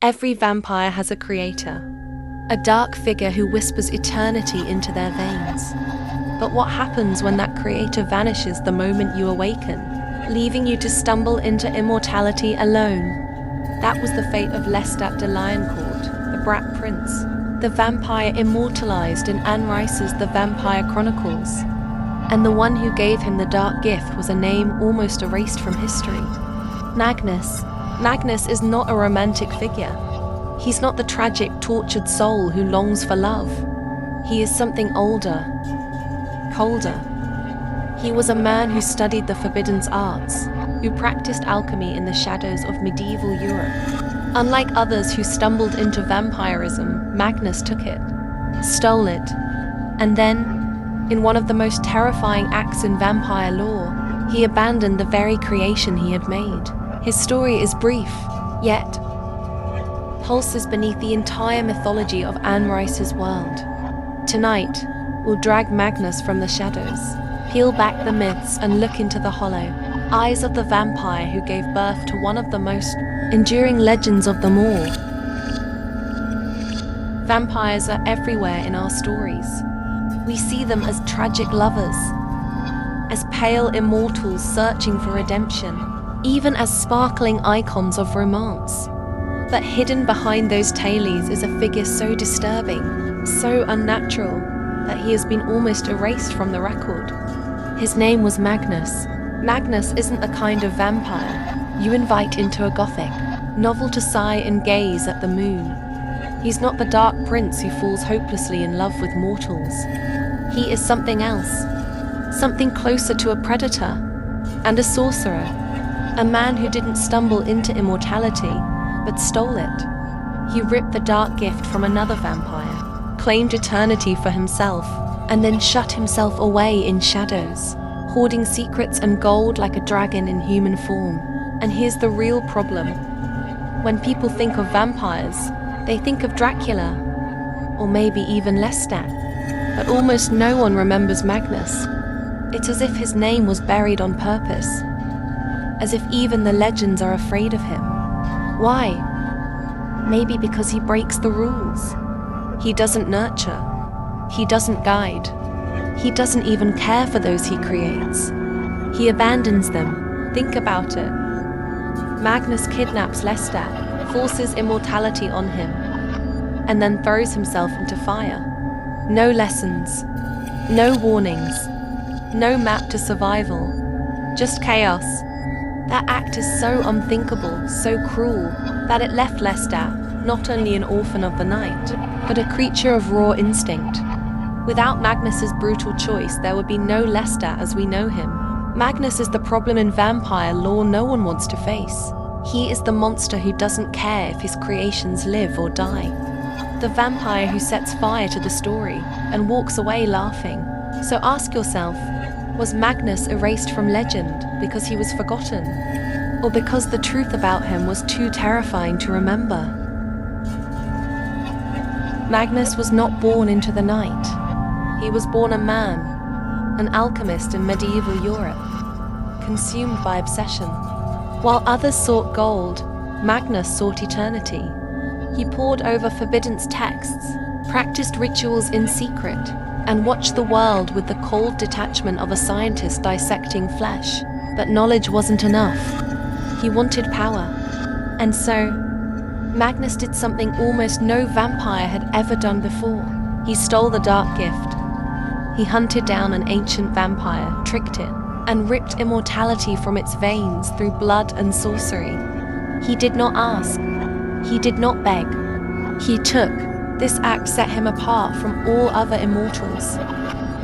Every vampire has a creator, a dark figure who whispers eternity into their veins. But what happens when that creator vanishes the moment you awaken, leaving you to stumble into immortality alone? That was the fate of Lestat de Lioncourt, the Brat Prince, the vampire immortalized in Anne Rice's The Vampire Chronicles. And the one who gave him the dark gift was a name almost erased from history. Magnus. Magnus is not a romantic figure. He's not the tragic, tortured soul who longs for love. He is something older, colder. He was a man who studied the forbidden arts, who practiced alchemy in the shadows of medieval Europe. Unlike others who stumbled into vampirism, Magnus took it, stole it, and then, in one of the most terrifying acts in vampire lore, he abandoned the very creation he had made. His story is brief, yet pulses beneath the entire mythology of Anne Rice's world. Tonight, we'll drag Magnus from the shadows, peel back the myths and look into the hollow eyes of the vampire who gave birth to one of the most enduring legends of them all. Vampires are everywhere in our stories. We see them as tragic lovers, as pale immortals searching for redemption, even as sparkling icons of romance. But hidden behind those tailies is a figure so disturbing, so unnatural, that he has been almost erased from the record. His name was Magnus. Magnus isn't the kind of vampire you invite into a gothic novel to sigh and gaze at the moon. He's not the dark prince who falls hopelessly in love with mortals. He is something else, something closer to a predator and a sorcerer, a man who didn't stumble into immortality, but stole it. He ripped the dark gift from another vampire, claimed eternity for himself, and then shut himself away in shadows, hoarding secrets and gold like a dragon in human form. And here's the real problem. When people think of vampires, they think of Dracula, or maybe even Lestat, but almost no one remembers Magnus. It's as if his name was buried on purpose, as if even the legends are afraid of him. Why? Maybe because he breaks the rules. He doesn't nurture. He doesn't guide. He doesn't even care for those he creates. He abandons them. Think about it. Magnus kidnaps Lestat, forces immortality on him, and then throws himself into fire. No lessons, no warnings, no map to survival, just chaos. That act is so unthinkable, so cruel, that it left Lestat not only an orphan of the night, but a creature of raw instinct. Without Magnus's brutal choice, there would be no Lestat as we know him. Magnus is the problem in vampire lore no one wants to face. He is the monster who doesn't care if his creations live or die. The vampire who sets fire to the story and walks away laughing. So ask yourself, was Magnus erased from legend because he was forgotten, or because the truth about him was too terrifying to remember? Magnus was not born into the night. He was born a man, an alchemist in medieval Europe, consumed by obsession. While others sought gold, Magnus sought eternity. He pored over forbidden texts, practiced rituals in secret, and watched the world with the cold detachment of a scientist dissecting flesh. But knowledge wasn't enough. He wanted power. And so, Magnus did something almost no vampire had ever done before. He stole the dark gift. He hunted down an ancient vampire, tricked it, and ripped immortality from its veins through blood and sorcery. He did not ask. He did not beg. He took. This act set him apart from all other immortals.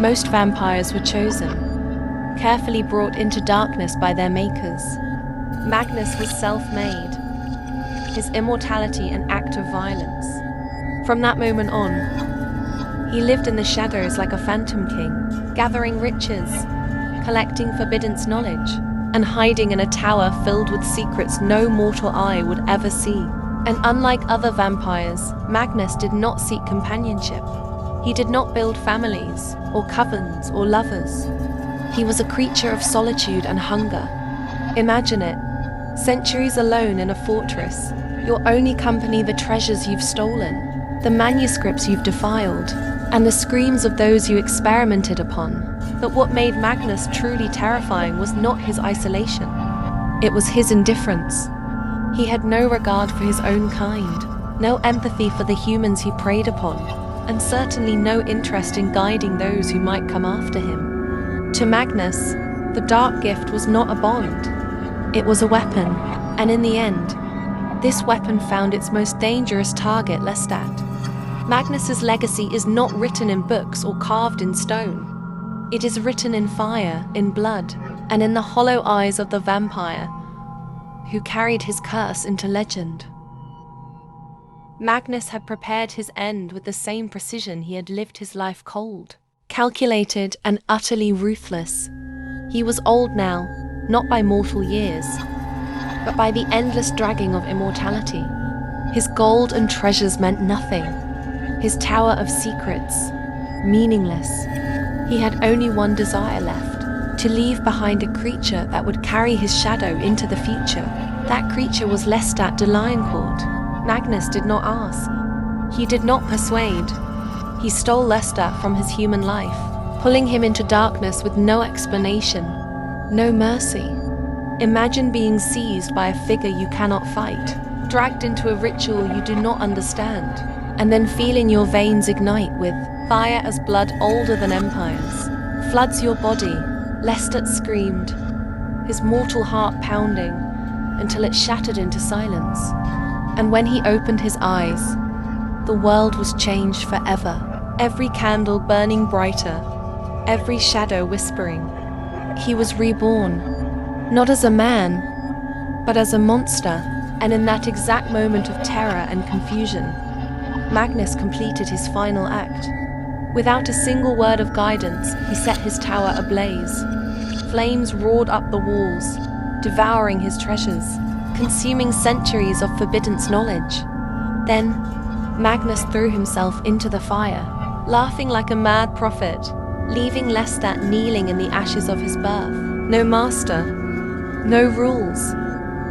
Most vampires were chosen, carefully brought into darkness by their makers. Magnus was self-made, his immortality an act of violence. From that moment on, he lived in the shadows like a phantom king, gathering riches, collecting forbidden knowledge, and hiding in a tower filled with secrets no mortal eye would ever see. And unlike other vampires, Magnus did not seek companionship. He did not build families, or covens, or lovers. He was a creature of solitude and hunger. Imagine it, centuries alone in a fortress, Your only company the treasures you've stolen, the manuscripts you've defiled, and the screams of those you experimented upon. But what made Magnus truly terrifying was not his isolation. It was his indifference. He had no regard for his own kind, no empathy for the humans he preyed upon, and certainly no interest in guiding those who might come after him. To Magnus, the dark gift was not a bond. It was a weapon, and in the end, this weapon found its most dangerous target, Lestat. Magnus's legacy is not written in books or carved in stone. It is written in fire, in blood, and in the hollow eyes of the vampire who carried his curse into legend. Magnus had prepared his end with the same precision he had lived his life cold, calculated and utterly ruthless. He was old now, not by mortal years, but by the endless dragging of immortality. His gold and treasures meant nothing. His tower of secrets, meaningless. He had only one desire left, to leave behind a creature that would carry his shadow into the future. That creature was Lestat de Lioncourt. Magnus did not ask. He did not persuade. He stole Lestat from his human life, pulling him into darkness with no explanation, no mercy. Imagine being seized by a figure you cannot fight, dragged into a ritual you do not understand, and then feeling your veins ignite with fire as blood older than empires floods your body. Lestat screamed, his mortal heart pounding until it shattered into silence. And when he opened his eyes, the world was changed forever. Every candle burning brighter, every shadow whispering. He was reborn, not as a man, but as a monster. And in that exact moment of terror and confusion, Magnus completed his final act. Without a single word of guidance, he set his tower ablaze. Flames roared up the walls, devouring his treasures, consuming centuries of forbidden knowledge. Then, Magnus threw himself into the fire, laughing like a mad prophet, leaving Lestat kneeling in the ashes of his birth. No master, no rules,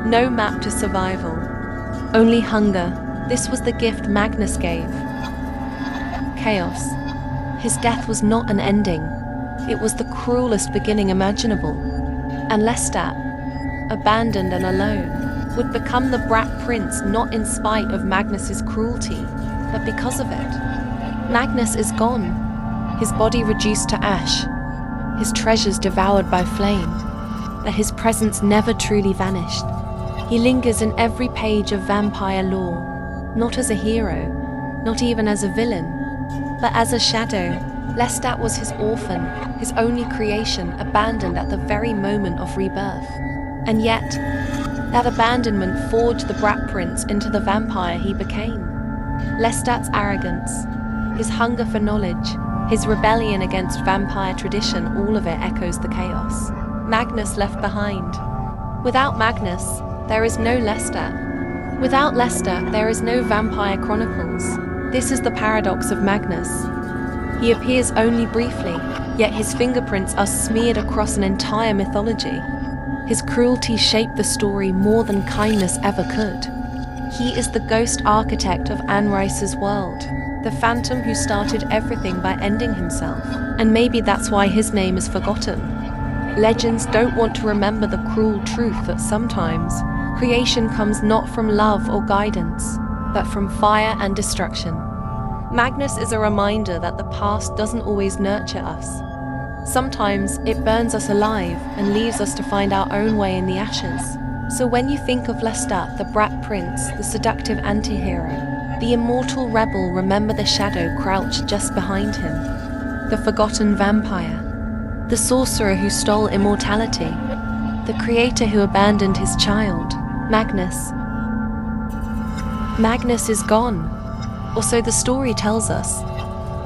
no map to survival, only hunger. This was the gift Magnus gave. Chaos. His death was not an ending. It was the cruelest beginning imaginable. And Lestat, abandoned and alone, would become the brat prince not in spite of Magnus's cruelty, but because of it. Magnus is gone, his body reduced to ash, his treasures devoured by flame, but his presence never truly vanished. He lingers in every page of vampire lore, not as a hero, not even as a villain, but as a shadow. Lestat was his orphan, his only creation, abandoned at the very moment of rebirth. And yet, that abandonment forged the brat prince into the vampire he became. Lestat's arrogance, his hunger for knowledge, his rebellion against vampire tradition, all of it echoes the chaos Magnus left behind. Without Magnus, there is no Lestat. Without Lestat, there is no Vampire Chronicles. This is the paradox of Magnus. He appears only briefly, yet his fingerprints are smeared across an entire mythology. His cruelty shaped the story more than kindness ever could. He is the ghost architect of Anne Rice's world, the phantom who started everything by ending himself. And maybe that's why his name is forgotten. Legends don't want to remember the cruel truth that sometimes creation comes not from love or guidance, but from fire and destruction. Magnus is a reminder that the past doesn't always nurture us. Sometimes it burns us alive and leaves us to find our own way in the ashes. So when you think of Lestat, the brat prince, the seductive anti-hero, the immortal rebel, remember the shadow crouched just behind him, the forgotten vampire, the sorcerer who stole immortality, the creator who abandoned his child. Magnus. Magnus is gone, or so the story tells us.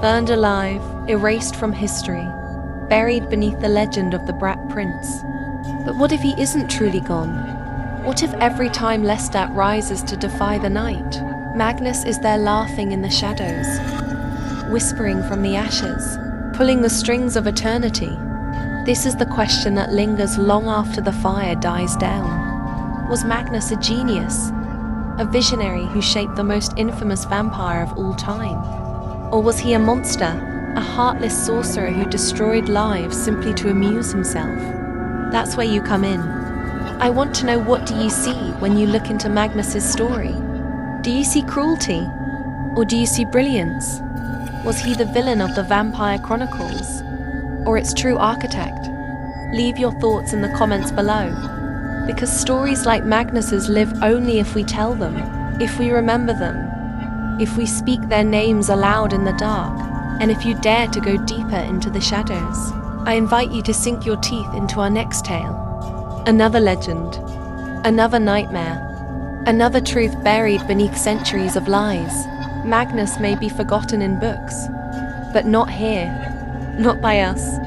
Burned alive, erased from history, buried beneath the legend of the brat prince. But what if he isn't truly gone? What if every time Lestat rises to defy the night, Magnus is there laughing in the shadows, whispering from the ashes, pulling the strings of eternity? This is the question that lingers long after the fire dies down. Was Magnus a genius? A visionary who shaped the most infamous vampire of all time? Or was he a monster, a heartless sorcerer who destroyed lives simply to amuse himself? That's where you come in. I want to know, what do you see when you look into Magnus's story? Do you see cruelty? Or do you see brilliance? Was he the villain of the Vampire Chronicles? Or its true architect? Leave your thoughts in the comments below. Because stories like Magnus's live only if we tell them, if we remember them, if we speak their names aloud in the dark, and if you dare to go deeper into the shadows. I invite you to sink your teeth into our next tale. Another legend, another nightmare, another truth buried beneath centuries of lies. Magnus may be forgotten in books, but not here, not by us.